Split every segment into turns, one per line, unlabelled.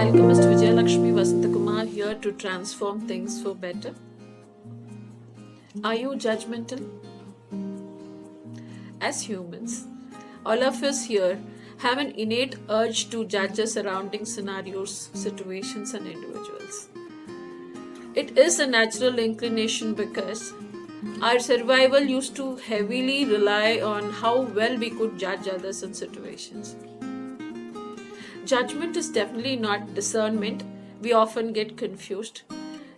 welcome Mr. Vijayalakshmi Vasantakumar here to transform things for better. Are you judgmental? As humans, all of us here have an innate urge to judge our surrounding scenarios, situations, and individuals. It is a natural inclination because our survival used to heavily rely on how well we could judge others and situations. Judgment is definitely not discernment. We often get confused.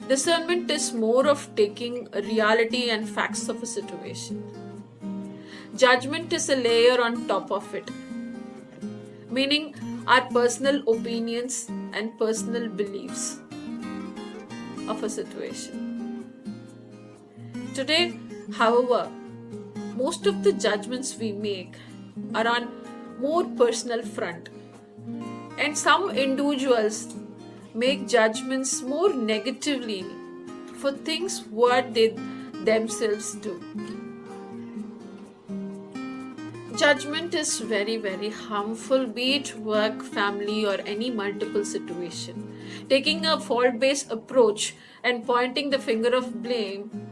Discernment is more of taking reality and facts of a situation. Judgment is a layer on top of it, meaning our personal opinions and personal beliefs of a situation. Today, however, most of the judgments we make are on more personal front, and some individuals make judgments more negatively for things what they themselves do. Judgment is very, very harmful, be it work, family, or any multiple situation. Taking a fault-based approach and pointing the finger of blame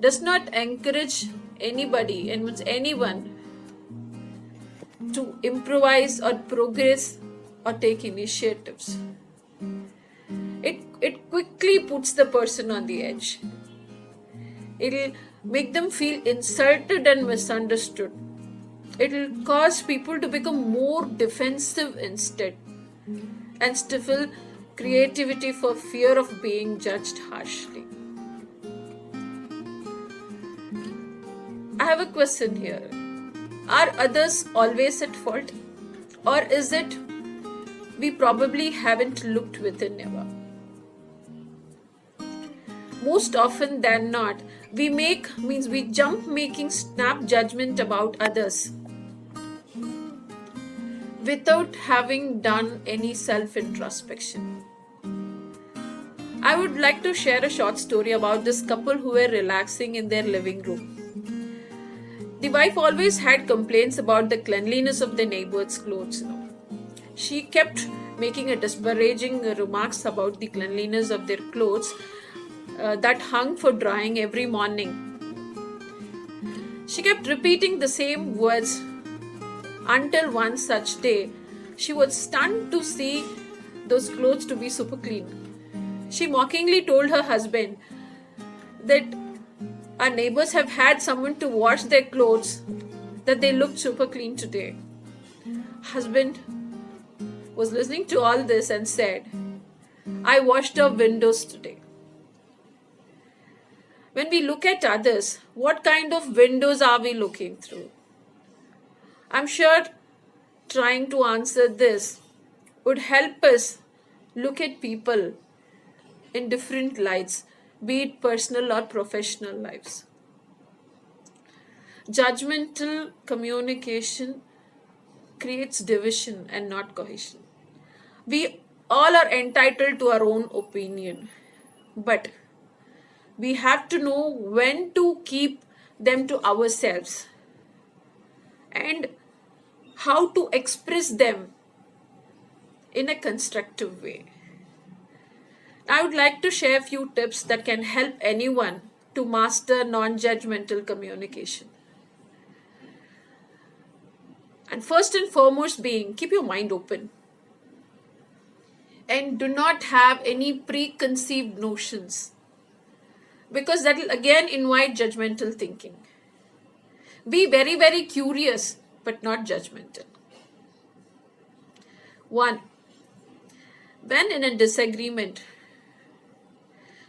does not encourage anybody and anyone to improvise or progress or take initiatives. It quickly puts the person on the edge. It'll make them feel insulted and misunderstood. It'll cause people to become more defensive instead and stifle creativity for fear of being judged harshly. I have a question here. Are others always at fault? Or is it we probably haven't looked within ever? Most often than not, we jump making snap judgment about others without having done any self-introspection. I would like to share a short story about this couple who were relaxing in their living room. The wife always had complaints about the cleanliness of the neighbor's clothes. She kept making a disparaging remarks about the cleanliness of their clothes that hung for drying every morning. She kept repeating the same words until one such day she was stunned to see those clothes to be super clean. She mockingly told her husband that our neighbors have had someone to wash their clothes, that they looked super clean today. Husband was listening to all this and said, I washed our windows today. When we look at others, what kind of windows are we looking through? I'm sure trying to answer this would help us look at people in different lights, be it personal or professional lives. Judgmental communication creates division and not cohesion. We all are entitled to our own opinion, but we have to know when to keep them to ourselves and how to express them in a constructive way. I would like to share a few tips that can help anyone to master non-judgmental communication. And first and foremost being, keep your mind open and do not have any preconceived notions, because that will again invite judgmental thinking. Be very, very curious but not judgmental. 1. When in a disagreement,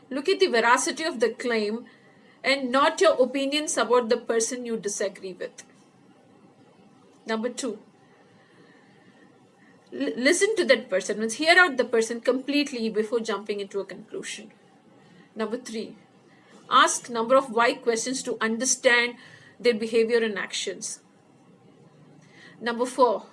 look at the veracity of the claim and not your opinions about the person you disagree with. Number 2. Listen to that person. Hear out the person completely before jumping into a conclusion. Number 3. Ask number of why questions to understand their behavior and actions. Number 4.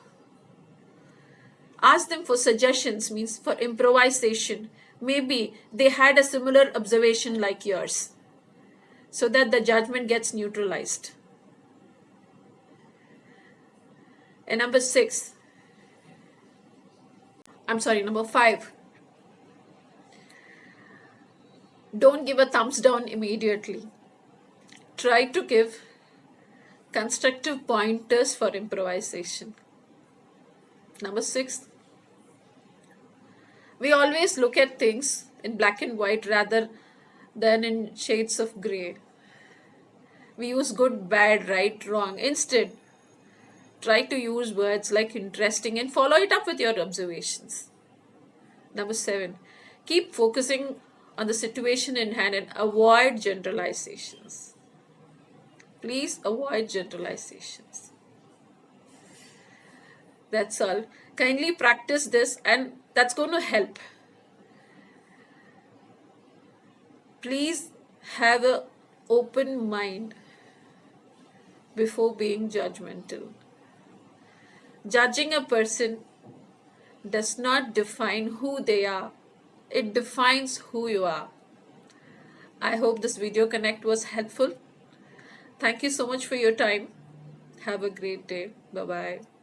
Ask them for suggestions, means for improvisation. Maybe they had a similar observation like yours, so that the judgment gets neutralized. And number 5. Don't give a thumbs down immediately. Try to give constructive pointers for improvisation. Number 6, we always look at things in black and white rather than in shades of gray. We use good, bad, right, wrong. Instead, try to use words like interesting and follow it up with your observations. Number 7, keep focusing on the situation in hand and avoid generalizations. Please avoid generalizations. That's all. Kindly practice this, and that's going to help. Please have an open mind before being judgmental. Judging a person does not define who they are, it defines who you are. I hope this video connect was helpful. Thank you so much for your time. Have a great day. Bye bye.